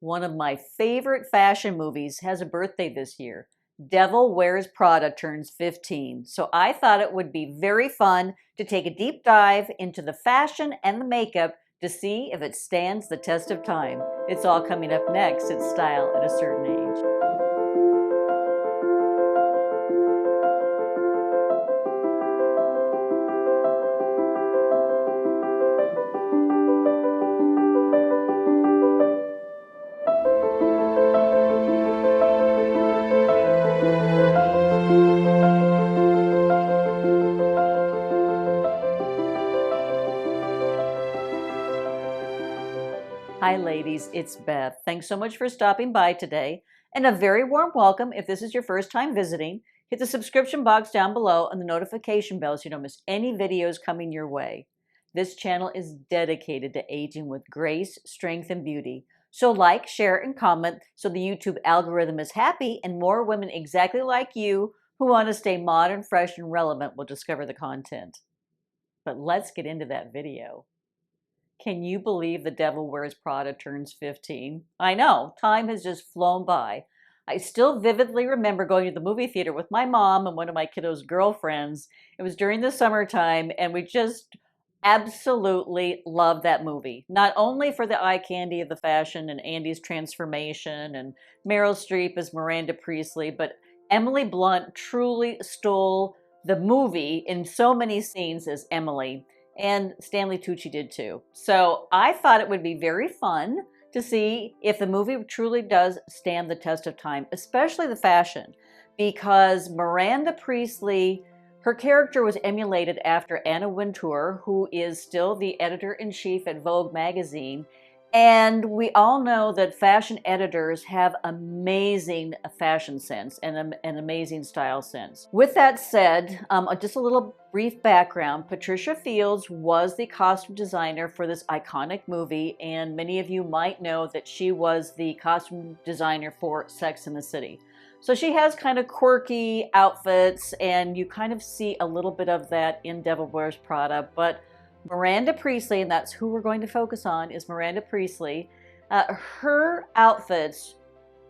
One of my favorite fashion movies has a birthday this year. Devil Wears Prada turns 15. So I thought it would be very fun to take a deep dive into the fashion and the makeup to see if it stands the test of time. It's all coming up next at Style at a Certain Age. Hi ladies, it's Beth. Thanks so much for stopping by today, and a very warm welcome if this is your first time visiting. Hit the subscription box down below and the notification bell so you don't miss any videos coming your way. This channel is dedicated to aging with grace, strength, and beauty. So like, share, and comment so the YouTube algorithm is happy and more women exactly like you who want to stay modern, fresh, and relevant will discover the content. But let's get into that video. Can you believe The Devil Wears Prada turns 15? I know, time has just flown by. I still vividly remember going to the movie theater with my mom and one of my kiddos' girlfriends. It was during the summertime, and we just absolutely loved that movie. Not only for the eye candy of the fashion and Andy's transformation and Meryl Streep as Miranda Priestly, but Emily Blunt truly stole the movie in so many scenes as Emily. And Stanley Tucci did too. So I thought it would be very fun to see if the movie truly does stand the test of time, especially the fashion, because Miranda Priestly, her character was emulated after Anna Wintour, who is still the editor-in-chief at Vogue magazine. And we all know that fashion editors have amazing fashion sense and an amazing style sense. With that said, just a little brief background. Patricia Fields was the costume designer for this iconic movie, and many of you might know that she was the costume designer for Sex and the City. So she has kind of quirky outfits, and you kind of see a little bit of that in Devil Wears Prada, but Miranda Priestly, and that's who we're going to focus on, is Miranda Priestly. Her outfits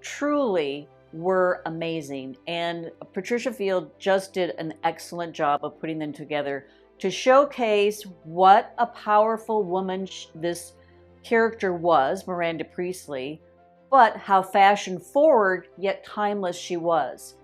truly were amazing, and Patricia Field just did an excellent job of putting them together to showcase what a powerful woman this character was, Miranda Priestly, but how fashion forward yet timeless she was.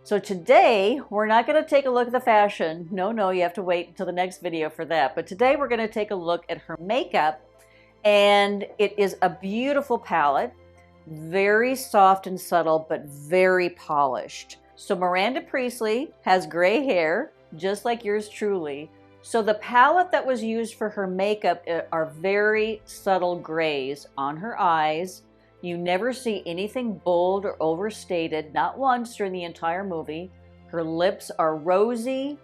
So today, we're not going to take a look at the fashion. No, you have to wait until the next video for that. But today we're going to take a look at her makeup, and it is a beautiful palette, very soft and subtle, but very polished. So Miranda Priestly has gray hair, just like yours truly. So the palette that was used for her makeup are very subtle grays on her eyes. You never see anything bold or overstated, not once during the entire movie. Her lips are rosy,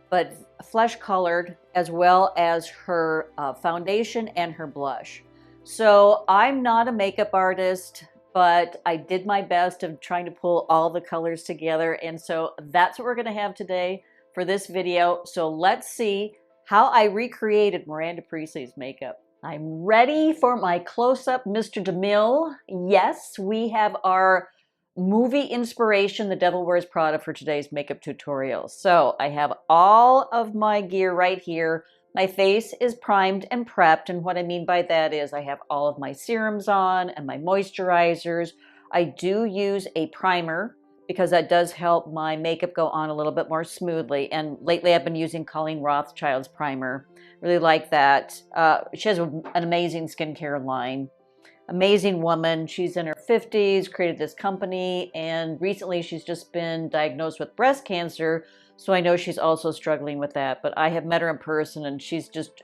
but flesh-colored, as well as her foundation and her blush. So I'm not a makeup artist, but I did my best of trying to pull all the colors together. And so that's what we're gonna have today for this video. So let's see how I recreated Miranda Priestly's makeup. I'm ready for my close-up Mr. DeMille. Yes, we have our movie inspiration, The Devil Wears Prada, for today's makeup tutorial. So I have all of my gear right here. My face is primed and prepped, and what I mean by that is I have all of my serums on and my moisturizers. I do use a primer because that does help my makeup go on a little bit more smoothly. And lately I've been using Colleen Rothschild's primer. Really like that. She has an amazing skincare line. Amazing woman. She's in her 50s, created this company, and recently she's just been diagnosed with breast cancer. So I know she's also struggling with that, but I have met her in person and she's just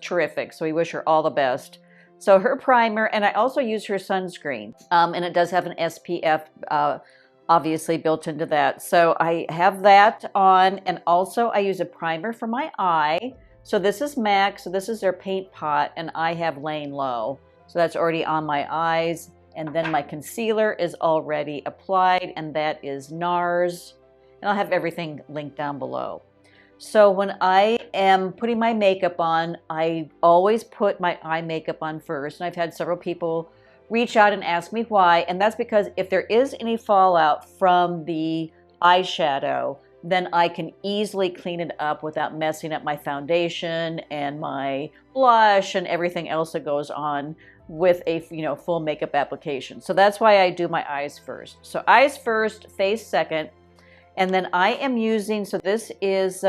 terrific. So we wish her all the best. So her primer, and I also use her sunscreen, and it does have an SPF obviously built into that. So I have that on, and also I use a primer for my eye. So this is MAC, so this is their paint pot, and I have Laying Low. So that's already on my eyes. And then my concealer is already applied, and that is NARS. And I'll have everything linked down below. So when I am putting my makeup on, I always put my eye makeup on first. And I've had several people reach out and ask me why. And that's because if there is any fallout from the eyeshadow, then I can easily clean it up without messing up my foundation and my blush and everything else that goes on with a full makeup application. So that's why I do my eyes first. So eyes first, face second. And then I am using, so this is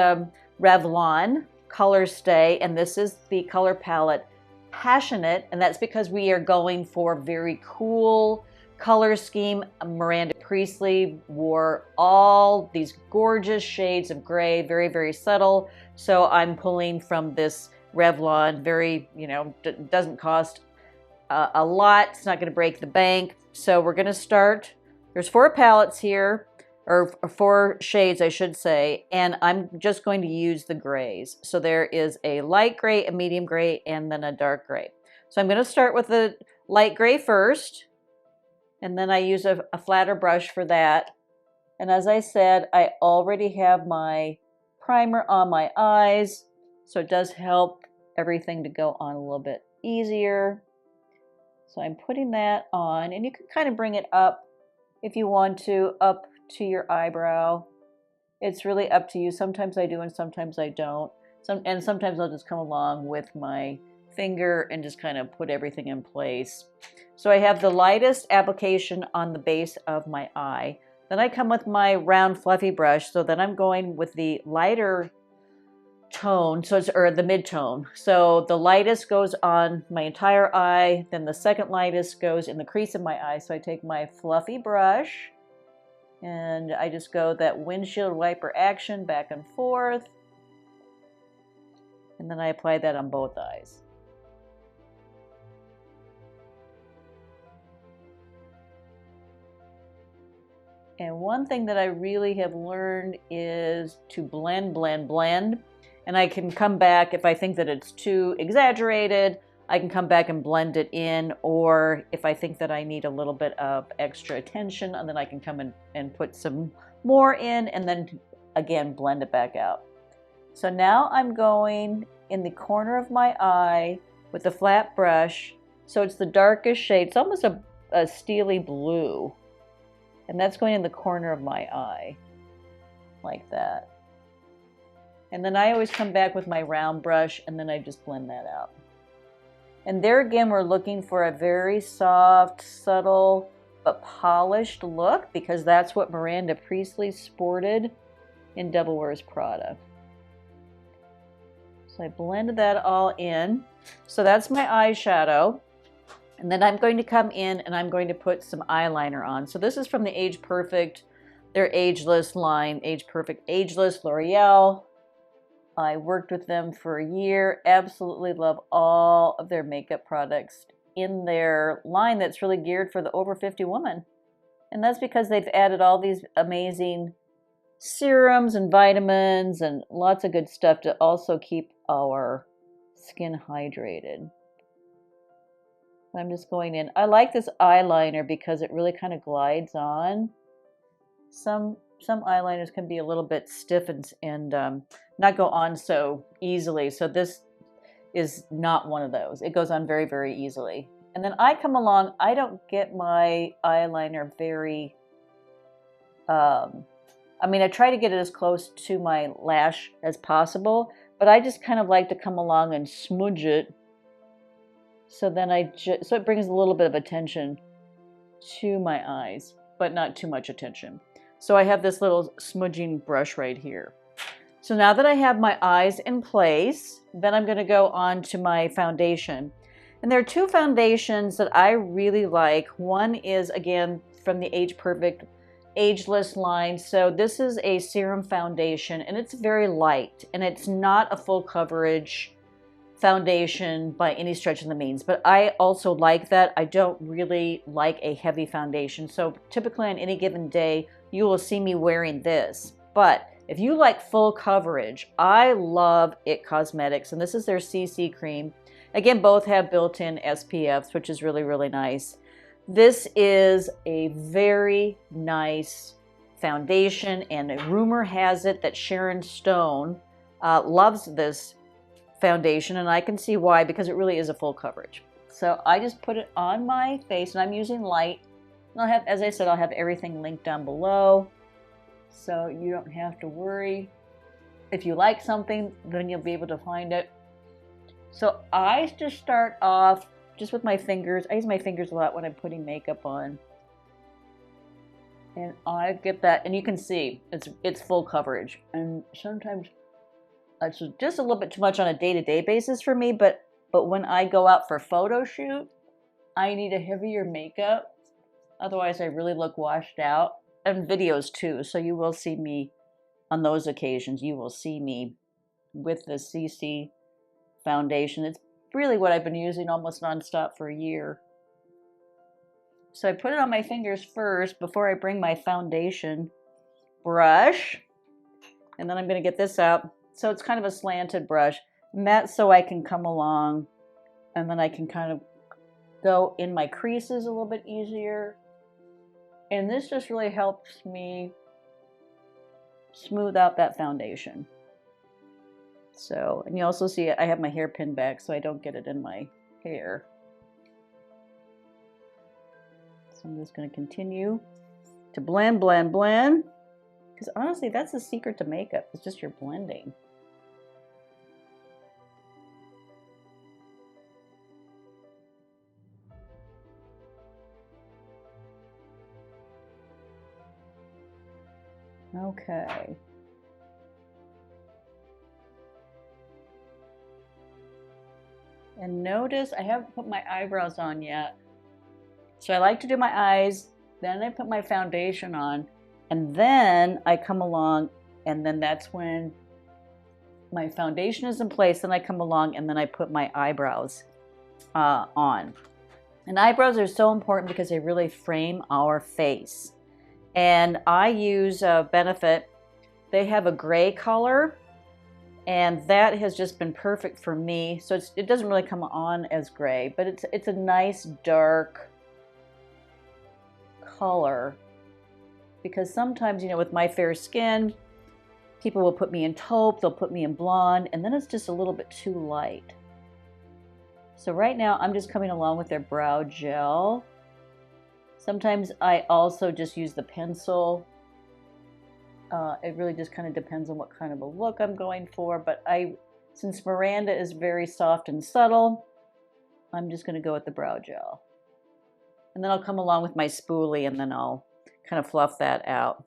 Revlon Color Stay, and this is the color palette Passionate, and that's because we are going for very cool color scheme. Miranda Priestly wore all these gorgeous shades of gray, very, very subtle. So I'm pulling from this Revlon, very, doesn't cost a lot. It's not going to break the bank. So we're going to start. There's 4 palettes here, or 4 shades, I should say, and I'm just going to use the grays. So there is a light gray, a medium gray, and then a dark gray. So I'm going to start with the light gray first, and then I use a flatter brush for that. And as I said, I already have my primer on my eyes, so it does help everything to go on a little bit easier. So I'm putting that on, and you can kind of bring it up if you want to, up to your eyebrow. It's really up to you. Sometimes I do and sometimes I don't. Sometimes I'll just come along with my finger and just kind of put everything in place. So I have the lightest application on the base of my eye. Then I come with my round fluffy brush. So then I'm going with the lighter tone, or the mid-tone. So the lightest goes on my entire eye, then the second lightest goes in the crease of my eye. So I take my fluffy brush and I just go that windshield wiper action back and forth, and then I apply that on both eyes. And one thing that I really have learned is to blend, blend, blend. And I can come back if I think that it's too exaggerated, I can come back and blend it in, or if I think that I need a little bit of extra attention, and then I can come in and put some more in, and then again blend it back out. So now I'm going in the corner of my eye with a flat brush. So it's the darkest shade. It's almost a steely blue. And that's going in the corner of my eye, like that. And then I always come back with my round brush, and then I just blend that out. And there again, we're looking for a very soft, subtle, but polished look, because that's what Miranda Priestly sported in Devil Wears Prada. So I blended that all in. So that's my eyeshadow. And then I'm going to come in and I'm going to put some eyeliner on. So this is from the Age Perfect, their Ageless line, Age Perfect Ageless L'Oreal. I worked with them for a year. Absolutely love all of their makeup products in their line that's really geared for the over 50 woman. And that's because they've added all these amazing serums and vitamins and lots of good stuff to also keep our skin hydrated. I'm just going in. I like this eyeliner because it really kind of glides on. Some eyeliners can be a little bit stiff and not go on so easily. So this is not one of those. It goes on very, very easily. And then I come along. I don't get my eyeliner very, I mean, I try to get it as close to my lash as possible, but I just kind of like to come along and smudge it. So then so it brings a little bit of attention to my eyes, but not too much attention. So I have this little smudging brush right here. So now that I have my eyes in place, then I'm going to go on to my foundation. And there are 2 foundations that I really like. One is, again, from the Age Perfect Ageless line. So this is a serum foundation, and it's very light, and it's not a full coverage foundation by any stretch of the means, but I also like that. I don't really like a heavy foundation, so typically on any given day you will see me wearing this. But if you like full coverage, I love IT Cosmetics, and this is their CC cream. Again, both have built-in SPFs, which is really, really nice. This is a very nice foundation, and a rumor has it that Sharon Stone loves this foundation, and I can see why, because it really is a full coverage. So I just put it on my face, and I'm using light. And I'll have, as I said, I'll have everything linked down below, so you don't have to worry. If you like something, then you'll be able to find it. So I just start off just with my fingers. I use my fingers a lot when I'm putting makeup on. And I get that, and you can see it's full coverage. And sometimes it's just a little bit too much on a day-to-day basis for me, but when I go out for a photo shoot, I need a heavier makeup. Otherwise, I really look washed out. And videos too, so you will see me on those occasions. You will see me with the CC foundation. It's really what I've been using almost nonstop for a year. So I put it on my fingers first before I bring my foundation brush. And then I'm going to get this out. So it's kind of a slanted brush. And that's so I can come along and then I can kind of go in my creases a little bit easier. And this just really helps me smooth out that foundation. So, and you also see I have my hair pinned back so I don't get it in my hair. So I'm just going to continue to blend, blend, blend. Because honestly, that's the secret to makeup. It's just your blending. Okay. And notice I haven't put my eyebrows on yet. So I like to do my eyes, then I put my foundation on, and then I come along, and then that's when my foundation is in place, then I come along and then I put my eyebrows on. And eyebrows are so important because they really frame our face. And I use Benefit. They have a gray color, and that has just been perfect for me. So it doesn't really come on as gray, but it's a nice dark color. Because sometimes, you know, with my fair skin, people will put me in taupe, they'll put me in blonde, and then it's just a little bit too light. So right now I'm just coming along with their brow gel. Sometimes I also just use the pencil. It really just kind of depends on what kind of a look I'm going for. But since Miranda is very soft and subtle, I'm just going to go with the brow gel. And then I'll come along with my spoolie and then I'll kind of fluff that out.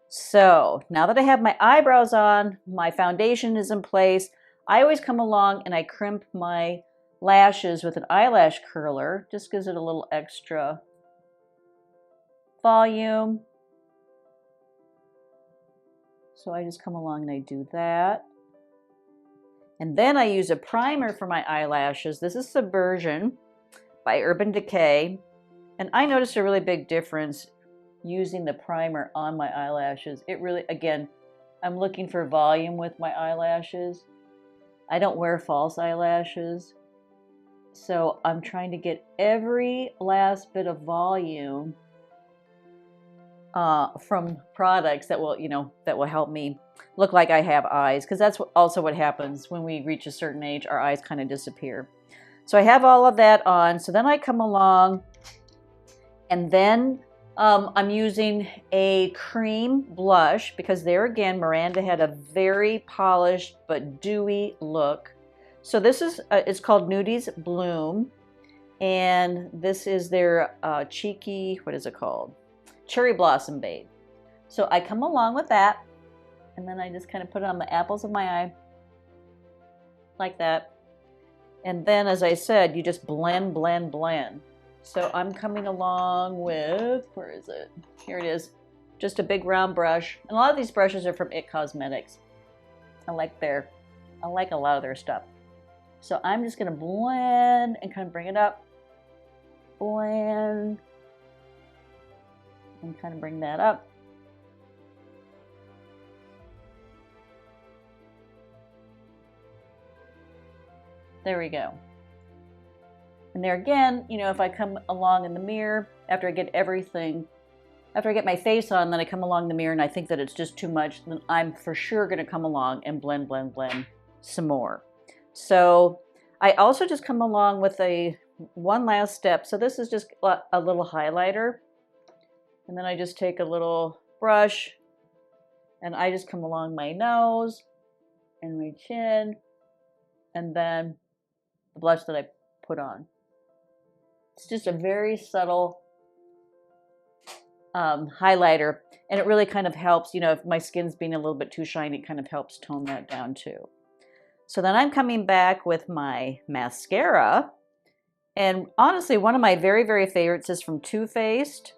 So now that I have my eyebrows on, my foundation is in place, I always come along and I crimp my lashes with an eyelash curler. Just gives it a little extra volume. So I just come along and I do that. And then I use a primer for my eyelashes. This is Subversion by Urban Decay. And I noticed a really big difference using the primer on my eyelashes. It really, again, I'm looking for volume with my eyelashes. I don't wear false eyelashes. So I'm trying to get every last bit of volume from products that will, you know, that will help me look like I have eyes, because that's also what happens when we reach a certain age. Our eyes kind of disappear. So I have all of that on. So then I come along, and then I'm using a cream blush because there again, Miranda had a very polished but dewy look. So this is it's called Nudies Bloom, and this is their cheeky, what is it called? Cherry Blossom Babe. So I come along with that, and then I just kind of put it on the apples of my eye, like that. And then, as I said, you just blend, blend, blend. So I'm coming along with, where is it? Here it is. Just a big round brush. And a lot of these brushes are from IT Cosmetics. I like a lot of their stuff. So I'm just gonna blend and kind of bring it up. Blend. And kind of bring that up. There we go. And there again, you know, if I come along in the mirror, after I get everything, after I get my face on, then I come along the mirror and I think that it's just too much, then I'm for sure going to come along and blend, blend, blend some more. So I also just come along with a one last step. So this is just a little highlighter. And then I just take a little brush and I just come along my nose and my chin and then the blush that I put on. It's just a very subtle highlighter, and it really kind of helps, you know, if my skin's being a little bit too shiny, it kind of helps tone that down too. So then I'm coming back with my mascara, and honestly, one of my very, very favorites is from Too Faced.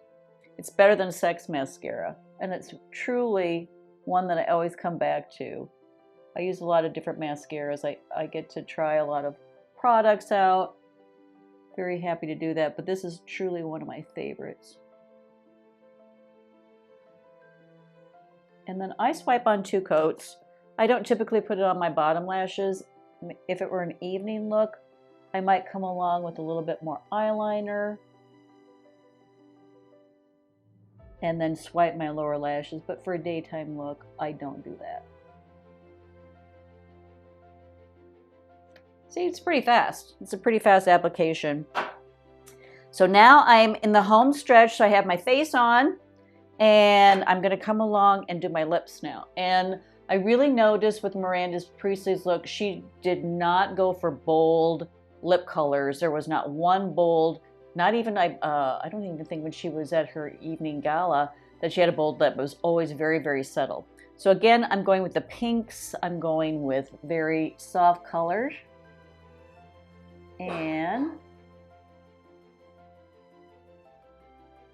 It's Better Than Sex mascara, and it's truly one that I always come back to. I use a lot of different mascaras. I get to try a lot of products out. Very happy to do that, but this is truly one of my favorites. And then I swipe on 2 coats. I don't typically put it on my bottom lashes. If it were an evening look, I might come along with a little bit more eyeliner and then swipe my lower lashes, but for a daytime look, I don't do that. See, it's pretty fast. It's a pretty fast application. So now I'm in the home stretch, so I have my face on, and I'm gonna come along and do my lips now. And I really noticed with Miranda Priestly's look, she did not go for bold lip colors. There was not one bold, not even, I don't even think when she was at her evening gala that she had a bold lip. It was always very, very subtle. So again, I'm going with the pinks. I'm going with very soft colors. And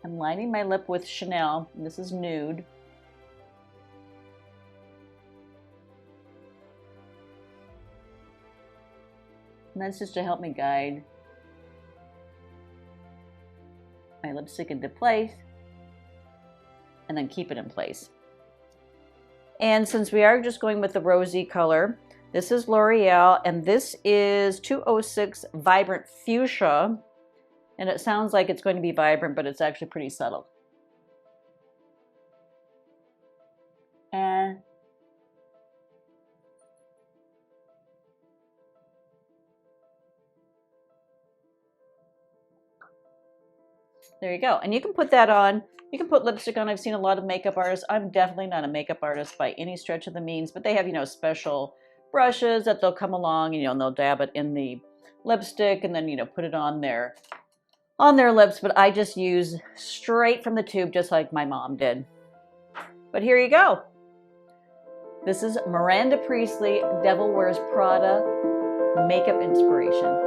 I'm lining my lip with Chanel. This is Nude. And that's just to help me guide my lipstick into place and then keep it in place. And since we are just going with the rosy color, this is L'Oreal, and this is 206 Vibrant Fuchsia. And it sounds like it's going to be vibrant, but it's actually pretty subtle. And there you go. And you can put that on. You can put lipstick on. I've seen a lot of makeup artists. I'm definitely not a makeup artist by any stretch of the means, but they have, you know, special brushes that they'll come along and, you know, and they'll dab it in the lipstick and then, you know, put it on their lips. But I just use straight from the tube, just like my mom did. But here you go. This is Miranda Priestly, Devil Wears Prada makeup inspiration.